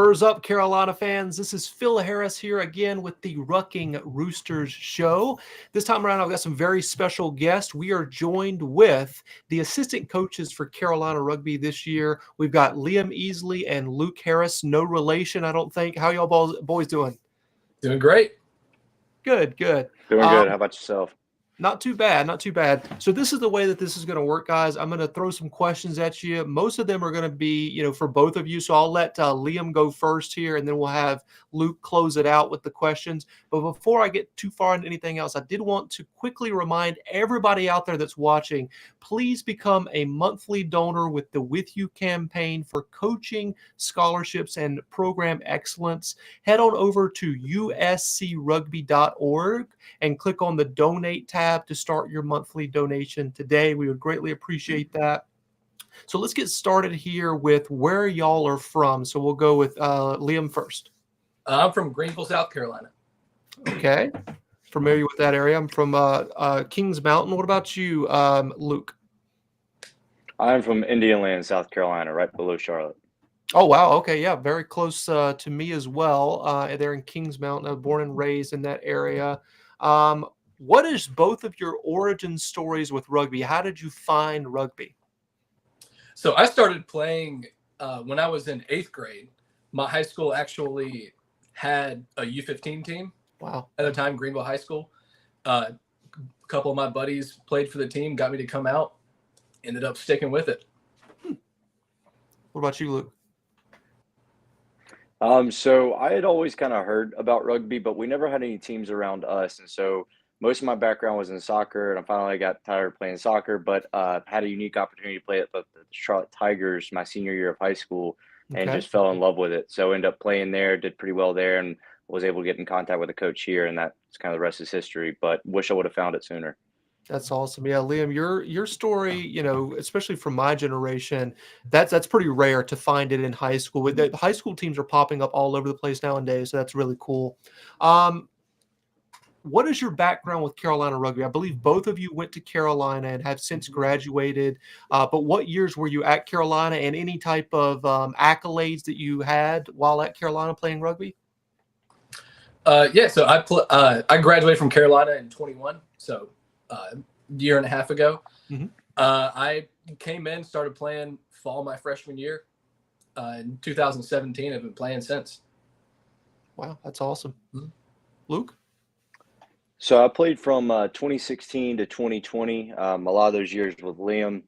Spurs up, Carolina fans. This is Phil Harris here again with the Ruckin Roosters Show. This time around, I've got some very special guests. We are joined with the assistant coaches for Carolina Rugby this year. We've got Liam Easley and Luke Harris. No relation, I don't think. How y'all boys doing? Doing great. Good. Doing good. How about yourself? Not too bad. So this is the way that this is going to work, guys. I'm going to throw some questions at you. Most of them are going to be, for both of you. So I'll let Liam go first here, and then we'll have Luke close it out with the questions. But before I get too far into anything else, I did want to quickly remind everybody out there that's watching, please become a monthly donor with the With You campaign for coaching, scholarships, and program excellence. Head on over to uscrugby.org and click on the donate tab to start your monthly donation today. We would greatly appreciate that. So let's get started here with where y'all are from. So we'll go with Liam first. I'm from Greenville, South Carolina. Okay. Familiar with that area. I'm from Kings Mountain. What about you, Luke? I'm from Indian Land, South Carolina, right below Charlotte. Oh, wow. Okay. Yeah. Very close to me as well. They're in Kings Mountain. I was born and raised in that area. What is both of your origin stories with rugby? How did you find rugby? So I started playing when I was in 8th grade. My high school actually had a U15 team. Wow. At the time, Greenville High School. A couple of my buddies played for the team, got me to come out, ended up sticking with it. What about you, Luke? So I had always kind of heard about rugby, but we never had any teams around us. And so most of my background was in soccer, and I finally got tired of playing soccer, but had a unique opportunity to play at the Charlotte Tigers my senior year of high school and just fell in love with it. So ended up playing there, did pretty well there, and was able to get in contact with a coach here, and that's kind of the rest is history, but wish I would have found it sooner. That's awesome. Yeah, Liam, your story, especially from my generation, that's pretty rare to find it in high school. The high school teams are popping up all over the place nowadays, so that's really cool. What is your background with Carolina Rugby? I believe both of you went to Carolina and have since graduated. But what years were you at Carolina, and any type of accolades that you had while at Carolina playing rugby? So I graduated from Carolina in 21, so a year and a half ago. Mm-hmm. I came in, started playing fall my freshman year. In 2017, I've been playing since. Wow, that's awesome. Mm-hmm. Luke? So I played from 2016 to 2020, a lot of those years with Liam,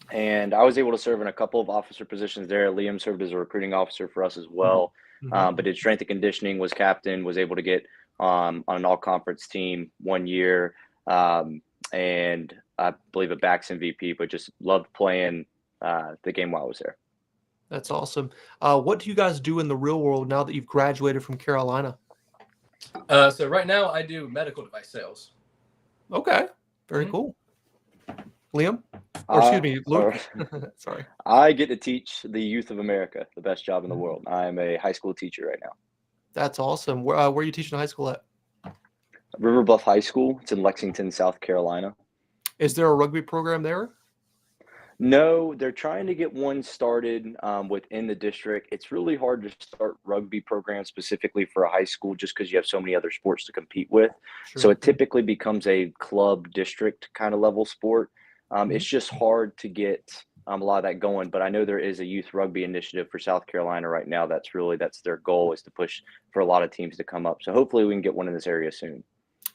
and I was able to serve in a couple of officer positions there. Liam served as a recruiting officer for us as well, but did strength and conditioning, was captain, was able to get on an all-conference team 1 year, and I believe a backs MVP, but just loved playing the game while I was there. That's awesome. What do you guys do in the real world now that you've graduated from Carolina? So right now I do medical device sales. Okay. Very cool. Liam? Or excuse me, Luke. Sorry. I get to teach the youth of America, the best job in the world. I'm a high school teacher right now. That's awesome. Where are you teaching high school at? River Bluff High School. It's in Lexington, South Carolina. Is there a rugby program there? No, they're trying to get one started within the district. It's really hard to start rugby programs specifically for a high school just because you have so many other sports to compete with. Sure. So it typically becomes a club district kind of level sport. It's just hard to get a lot of that going. But I know there is a youth rugby initiative for South Carolina right now. That's their goal, is to push for a lot of teams to come up. So hopefully we can get one in this area soon.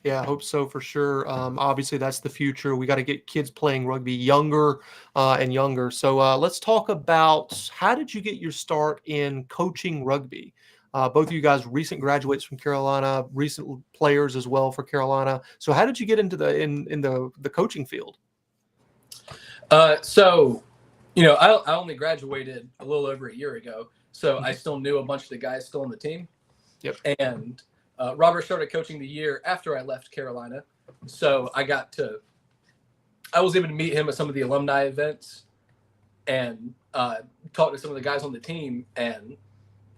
Yeah, I hope so for sure. Obviously, that's the future. We got to get kids playing rugby younger and younger. So let's talk about, how did you get your start in coaching rugby? Both of you guys recent graduates from Carolina, recent players as well for Carolina. So how did you get into the coaching field? I only graduated a little over a year ago, so I still knew a bunch of the guys still on the team. Yep. And Robert started coaching the year after I left Carolina, so I was able to meet him at some of the alumni events and talk to some of the guys on the team, and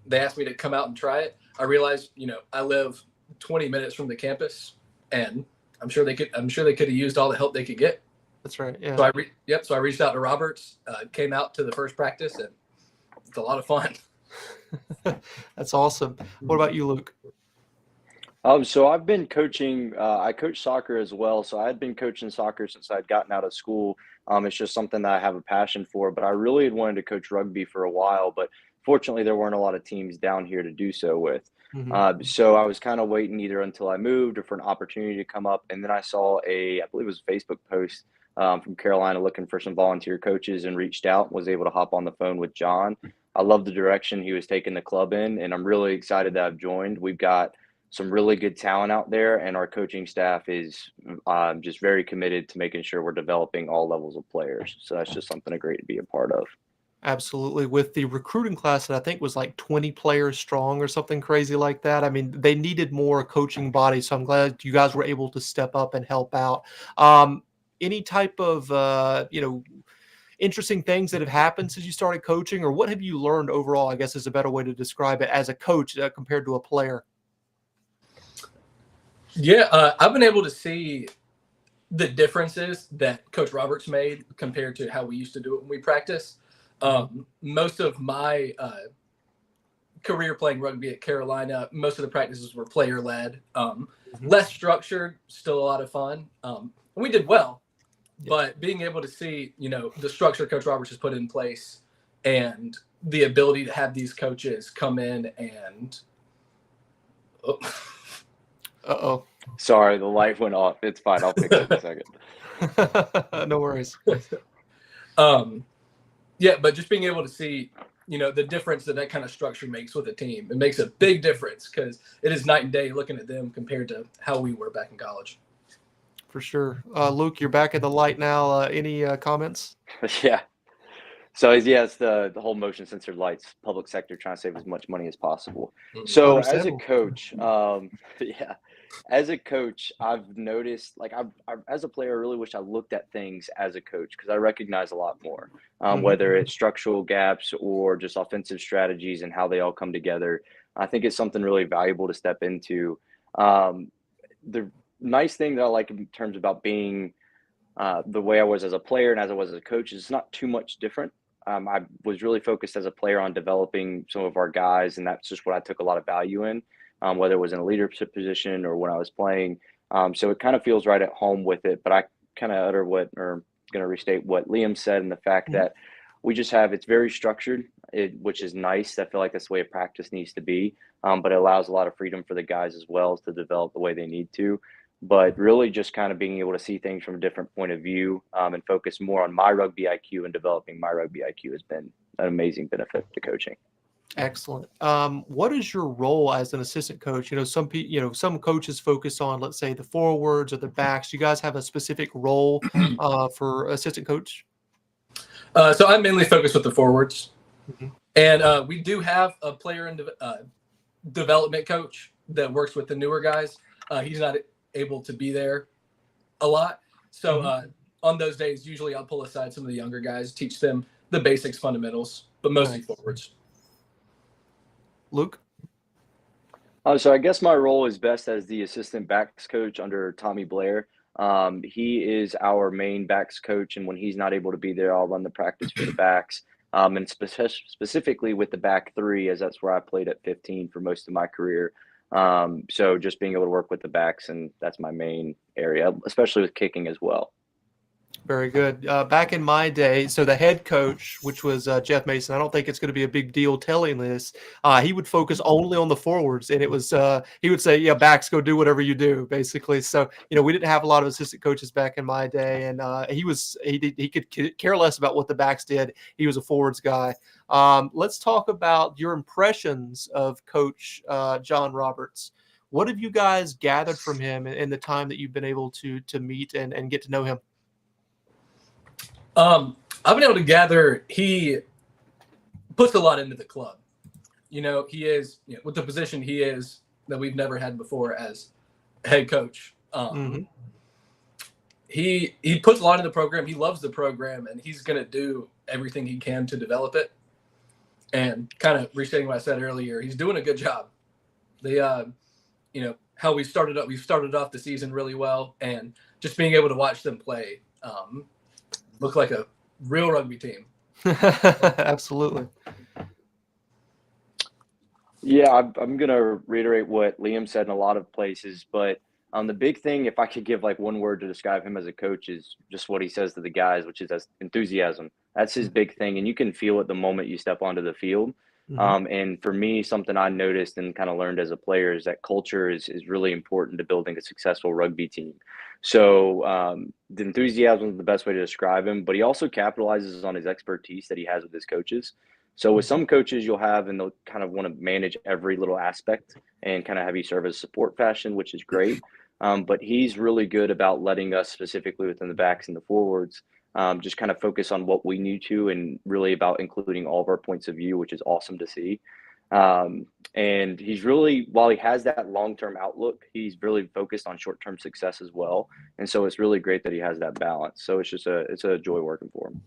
they asked me to come out and try it. I realized, I live 20 minutes from the campus, and I'm sure they could have used all the help they could get. That's right. Yeah. So I reached out to Roberts, came out to the first practice, and it's a lot of fun. That's awesome. What about you, Luke? So I've been coaching. I coach soccer as well. So I had been coaching soccer since I'd gotten out of school. It's just something that I have a passion for. But I really had wanted to coach rugby for a while. But fortunately, there weren't a lot of teams down here to do so with. Mhm. So I was kind of waiting either until I moved or for an opportunity to come up. And then I saw I believe it was a Facebook post from Carolina looking for some volunteer coaches and reached out and was able to hop on the phone with John. I love the direction he was taking the club in, and I'm really excited that I've joined. We've got some really good talent out there, and our coaching staff is just very committed to making sure we're developing all levels of players. So that's just something great to be a part of. Absolutely. With the recruiting class that I think was like 20 players strong or something crazy like that. I mean, they needed more coaching bodies, so I'm glad you guys were able to step up and help out. Any type of interesting things that have happened since you started coaching, or what have you learned overall, I guess is a better way to describe it, as a coach compared to a player? Yeah, I've been able to see the differences that Coach Roberts made compared to how we used to do it when we practice. Most of my career playing rugby at Carolina, most of the practices were player led, less structured, still a lot of fun. And we did well, but being able to see, the structure Coach Roberts has put in place and the ability to have these coaches come in and Uh-oh. Sorry, the light went off. It's fine. I'll fix it in a second. No worries. Yeah, but just being able to see, the difference that kind of structure makes with a team. It makes a big difference because it is night and day looking at them compared to how we were back in college. For sure. Luke, you're back at the light now. Any comments? Yeah. So it's the whole motion sensor lights, public sector trying to save as much money as possible. So as a coach, as a coach, I've noticed, like I as a player, I really wish I looked at things as a coach because I recognize a lot more, whether it's structural gaps or just offensive strategies and how they all come together. I think it's something really valuable to step into. The nice thing that I like in terms about being the way I was as a player and as I was as a coach is it's not too much different. I was really focused as a player on developing some of our guys, and that's just what I took a lot of value in, whether it was in a leadership position or when I was playing. So it kind of feels right at home with it. But I kind of going to restate what Liam said, and the fact that we just it's very structured, which is nice. I feel like that's the way a practice needs to be, but it allows a lot of freedom for the guys as well to develop the way they need to. But really just kind of being able to see things from a different point of view and focus more on my rugby IQ and developing my rugby IQ has been an amazing benefit to coaching. Excellent. What is your role as an assistant coach? Some coaches focus on, let's say, the forwards or the backs. Do you guys have a specific role for assistant coach? So I'm mainly focused with the forwards. And we do have a player and development coach that works with the newer guys. He's not able to be there a lot. So on those days, usually I'll pull aside some of the younger guys, teach them the basics, fundamentals, but mostly forwards. Luke? So I guess my role is best as the assistant backs coach under Tommy Blair. He is our main backs coach, and when he's not able to be there, I'll run the practice for the backs. And specifically with the back three, as that's where I played at 15 for most of my career. So just being able to work with the backs, and that's my main area, especially with kicking as well. Very good. Back in my day, so the head coach, which was Jeff Mason, I don't think it's going to be a big deal telling this. He would focus only on the forwards, and it was he would say, "Yeah, backs, go do whatever you do," basically. So we didn't have a lot of assistant coaches back in my day, and he could care less about what the backs did. He was a forwards guy. Let's talk about your impressions of Coach John Roberts. What have you guys gathered from him in the time that you've been able to meet and get to know him? I've been able to gather he puts a lot into the club. He is with the position he is that we've never had before as head coach. He puts a lot in the program. He loves the program, and he's going to do everything he can to develop it. And kind of restating what I said earlier, he's doing a good job. They, how we started off the season really well, and just being able to watch them play. Look like a real rugby team. Absolutely. Yeah, I'm gonna reiterate what Liam said in a lot of places, but the big thing, if I could give like one word to describe him as a coach, is just what he says to the guys, which is as enthusiasm. That's his big thing, and you can feel it the moment you step onto the field. Mm-hmm. And for me, something I noticed and kind of learned as a player is that culture is really important to building a successful rugby team. So the enthusiasm is the best way to describe him, but he also capitalizes on his expertise that he has with his coaches. So with some coaches you'll have, and they'll kind of want to manage every little aspect and kind of have you serve as support fashion, which is great. But he's really good about letting us, specifically within the backs and the forwards, just kind of focus on what we need to, and really about including all of our points of view, which is awesome to see. And he's really, while he has that long-term outlook, he's really focused on short-term success as well. And so it's really great that he has that balance. So it's a joy working for him.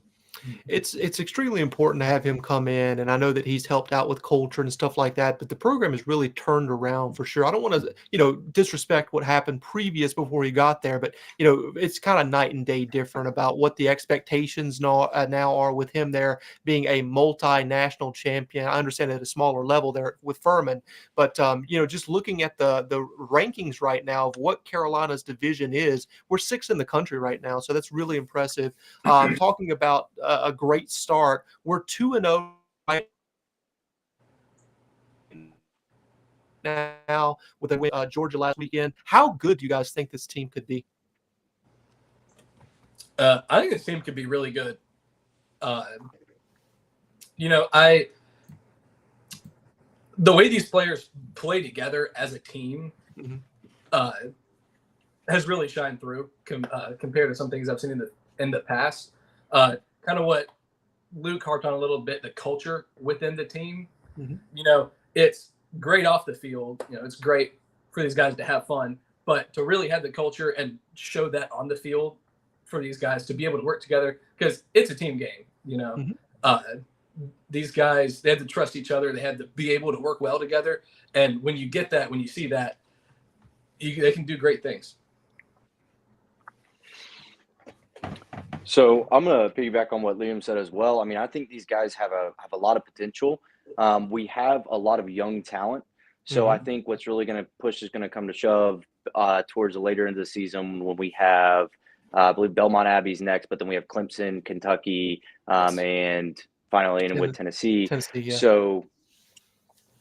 It's extremely important to have him come in, and I know that he's helped out with culture and stuff like that, but the program has really turned around for sure. I don't want to, disrespect what happened previous before he got there, but it's kind of night and day different about what the expectations now are with him there being a multinational champion. I understand at a smaller level there with Furman, but just looking at the rankings right now of what Carolina's division is, we're sixth in the country right now, so that's really impressive. Talking about a great start, we're 2-0 right now with a win Georgia last weekend. How good do you guys think this team could be? I think this team could be really good. The way these players play together as a team has really shined through compared to some things I've seen in the past. Kind of what Luke harped on a little bit, the culture within the team. It's great off the field. It's great for these guys to have fun, but to really have the culture and show that on the field for these guys to be able to work together, because it's a team game. These guys, they had to trust each other. They had to be able to work well together. And when you get that, when you see that, they can do great things. So I'm going to piggyback on what Liam said as well. I mean, I think these guys have a lot of potential. We have a lot of young talent. So I think what's really going to push is going to come to shove towards the later end of the season when we have, I believe Belmont Abbey's next, but then we have Clemson, Kentucky, and finally in with Tennessee. Tennessee, yeah. So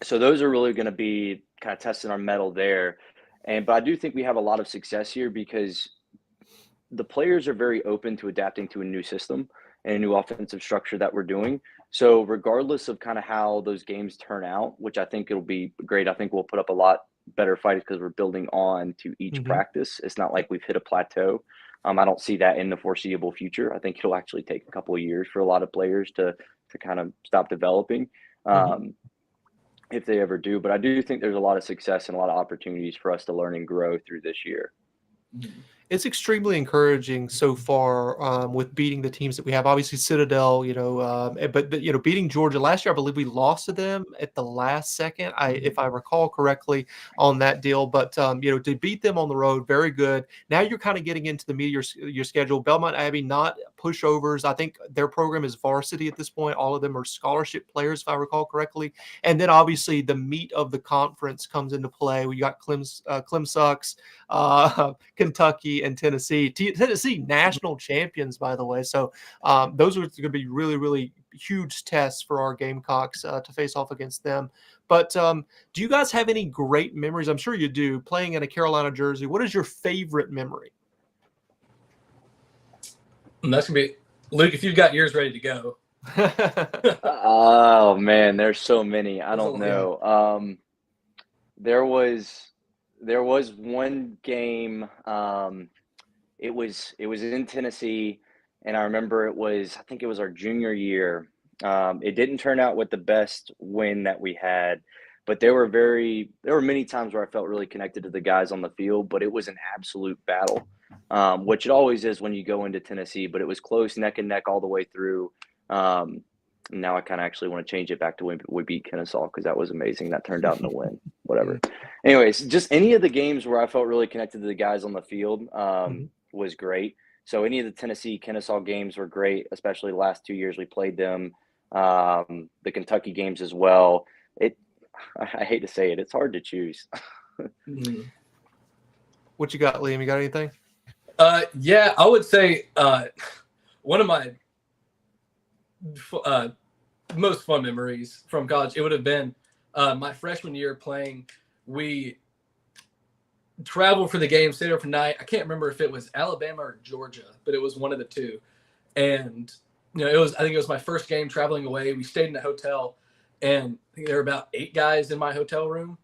those are really going to be kind of testing our mettle there. But I do think we have a lot of success here because the players are very open to adapting to a new system and a new offensive structure that we're doing. So regardless of kind of how those games turn out, which I think it'll be great, I think we'll put up a lot better fights because we're building on to each practice. It's not like we've hit a plateau. I don't see that in the foreseeable future. I think it'll actually take a couple of years for a lot of players to kind of stop developing if they ever do. But I do think there's a lot of success and a lot of opportunities for us to learn and grow through this year. It's extremely encouraging so far with beating the teams that we have. Obviously, Citadel, but beating Georgia last year, I believe we lost to them at the last second, if I recall correctly, on that deal. But to beat them on the road, very good. Now you're kind of getting into the meat of your schedule. Belmont Abbey, not pushovers. I think their program is varsity at this point. All of them are scholarship players, if I recall correctly. And then obviously the meat of the conference comes into play. We got Clemsucks, Kentucky, and Tennessee. Tennessee national champions, by the way. So those are going to be really, really huge tests for our Gamecocks to face off against them. But do you guys have any great memories? I'm sure you do, playing in a Carolina jersey. What is your favorite memory? And that's going to be, Luke, if you've got yours ready to go. Oh, man, there's so many. I don't know. There was one game. It was in Tennessee, and I remember I think it was our junior year. It didn't turn out with the best win that we had, but there were many times where I felt really connected to the guys on the field, but it was an absolute battle, which it always is when you go into Tennessee, but it was close, neck and neck all the way through. Now I kind of actually want to change it back to when we beat Kennesaw, because that was amazing. That turned out in a win, whatever. Anyways, just any of the games where I felt really connected to the guys on the field was great. So any of the Tennessee Kennesaw games were great, especially the last 2 years we played them. The Kentucky games as well. I hate to say it, it's hard to choose. Mhm. What you got, Liam? You got anything? Yeah, I would say one of my most fun memories from college, it would have been my freshman year playing. We traveled for the game, stayed overnight. I can't remember if it was Alabama or Georgia, but it was one of the two. And I think it was my first game traveling away. We stayed in a hotel, and I think there were about 8 guys in my hotel room.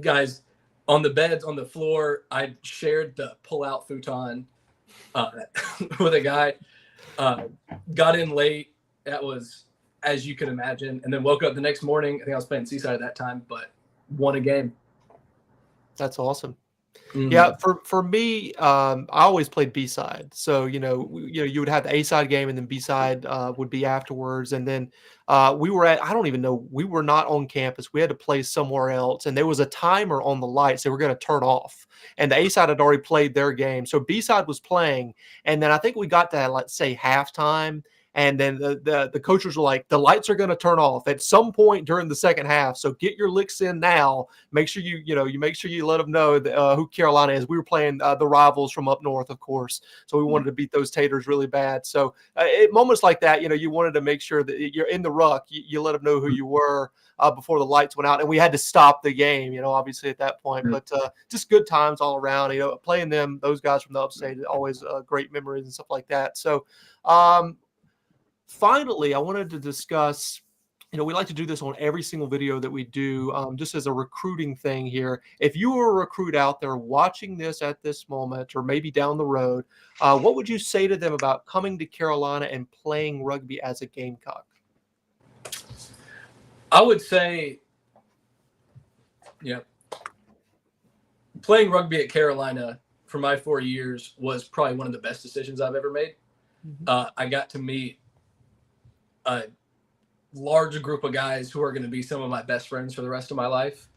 Guys on the beds on the floor. I shared the pull-out futon with a guy. Got in late. That was, as you can imagine, and then woke up the next morning. I think I was playing Seaside at that time, but won a game. That's awesome. Mm. Yeah, for me, I always played B side. So you would have the A side game, and then B side would be afterwards. And then we were I don't even know, we were not on campus. We had to play somewhere else, and there was a timer on the lights they were going to turn off. And the A side had already played their game, so B side was playing. And then I think we got to, let's say, halftime. And then the coaches were like, the lights are going to turn off at some point during the second half. So get your licks in now. Make sure you make sure you let them know who Carolina is. We were playing the rivals from up north, of course. So we wanted to beat those Taters really bad. So at moments like that, you wanted to make sure that you're in the ruck. You let them know who you were before the lights went out. And we had to stop the game, obviously at that point. But just good times all around. Playing those guys from the upstate, always great memories and stuff like that. So finally, I wanted to discuss, we like to do this on every single video that we do, just as a recruiting thing here. If you were a recruit out there watching this at this moment, or maybe down the road, what would you say to them about coming to Carolina and playing rugby as a Gamecock? I would say, playing rugby at Carolina for my 4 years was probably one of the best decisions I've ever made. Mm-hmm. I got to meet a large group of guys who are going to be some of my best friends for the rest of my life.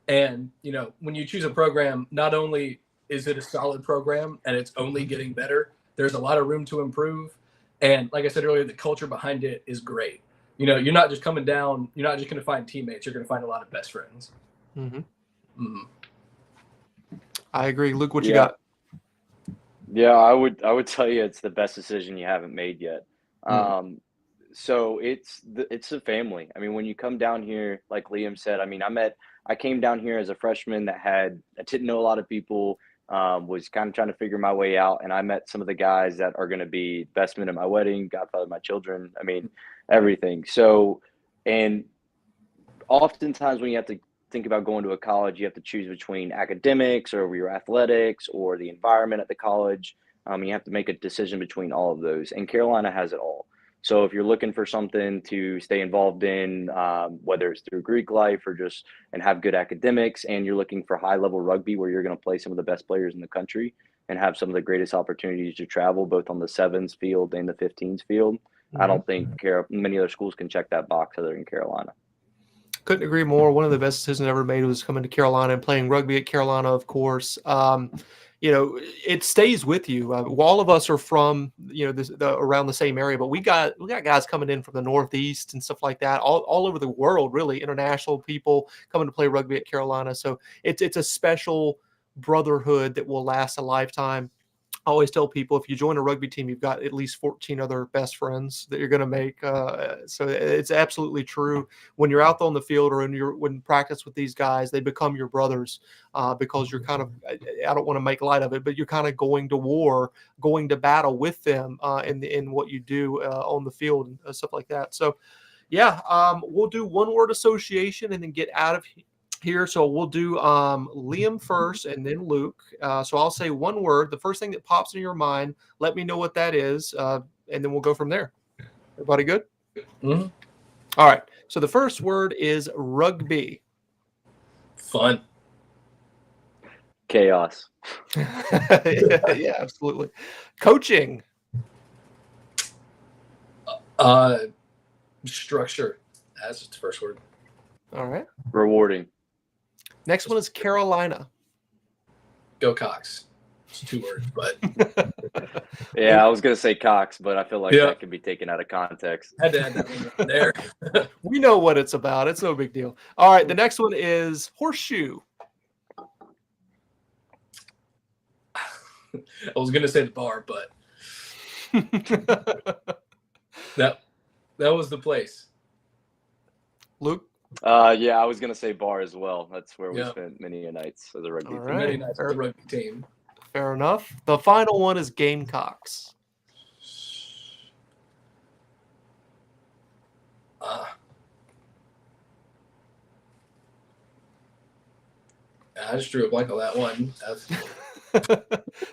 And, when you choose a program, not only is it a solid program and it's only getting better, there's a lot of room to improve. And like I said earlier, the culture behind it is great. You're not just coming down, you're not just going to find teammates, you're going to find a lot of best friends. Mm-hmm. Mm-hmm. I agree. Luke, what you got? Yeah, I would tell you it's the best decision you haven't made yet. So it's a family. I mean, when you come down here, like Liam said, I came down here as a freshman I didn't know a lot of people, was kind of trying to figure my way out. And I met some of the guys that are going to be best men at my wedding, godfather of my children. I mean, everything. So, and oftentimes when you have to think about going to a college, you have to choose between academics or your athletics or the environment at the college. You have to make a decision between all of those. And Carolina has it all. So if you're looking for something to stay involved in, whether it's through Greek life and have good academics, and you're looking for high-level rugby where you're going to play some of the best players in the country and have some of the greatest opportunities to travel both on the 7s field and the 15s field, I don't think many other schools can check that box other than Carolina. Couldn't agree more. One of the best decisions I ever made was coming to Carolina and playing rugby at Carolina, of course. It stays with you. All of us are from, around the same area, but we got guys coming in from the Northeast and stuff like that, all over the world, really, international people coming to play rugby at Carolina. So it's a special brotherhood that will last a lifetime. I always tell people, if you join a rugby team, you've got at least 14 other best friends that you're going to make. So it's absolutely true. When you're out on the field or when you practice with these guys, they become your brothers because you're kind of, I don't want to make light of it, but you're kind of going to war, going to battle with them in what you do on the field and stuff like that. So, we'll do one word association and then get out of here. So we'll do Liam first and then Luke. So I'll say one word. The first thing that pops in your mind, let me know what that is, and then we'll go from there. Everybody good? Mm-hmm. All right. So the first word is rugby. Fun. Chaos. Yeah, absolutely. Coaching. Structure. That's its first word. All right. Rewarding. Next one is Carolina. Go Cox. It's 2 words, but Yeah, I was gonna say Cox, but I feel like Yeah. that can be taken out of context. Had to add that one right there. We know what it's about. It's no big deal. All right, the next one is horseshoe. I was gonna say the bar, but that was the place. Luke? Yeah, I was gonna say bar as well. That's where we Yeah. spent many nights as a rugby All team. Many right. nights with the rugby team. Fair enough. The final one is Gamecocks. I just drew a blank on that one.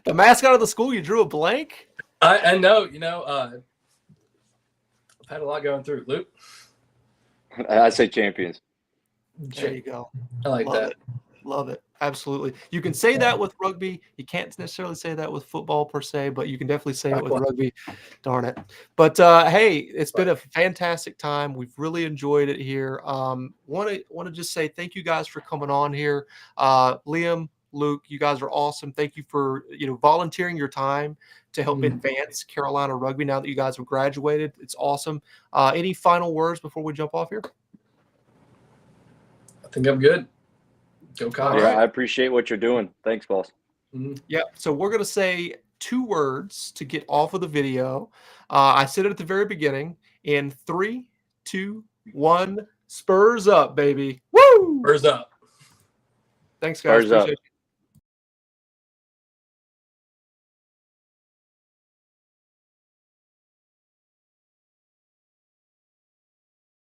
The mascot of the school, you drew a blank? I know, I've had a lot going through. Luke? I say champions. There you go. I like Love that. it. Love it. Absolutely. You can say that with rugby. You can't necessarily say that with football per se, but you can definitely say it with rugby. Darn it. But hey, it's been a fantastic time. We've really enjoyed it here. Want to just say thank you guys for coming on here. Liam, Luke, you guys are awesome. Thank you for volunteering your time to help advance Carolina rugby now that you guys have graduated. It's awesome. Any final words before we jump off here? I think I'm good. Go Cox. Yeah, I appreciate what you're doing. Thanks, boss. Yeah. So we're going to say 2 words to get off of the video. I said it at the very beginning. In 3, 2, 1, Spurs up, baby. Woo! Spurs up. Thanks, guys. Spurs up. Appreciate you.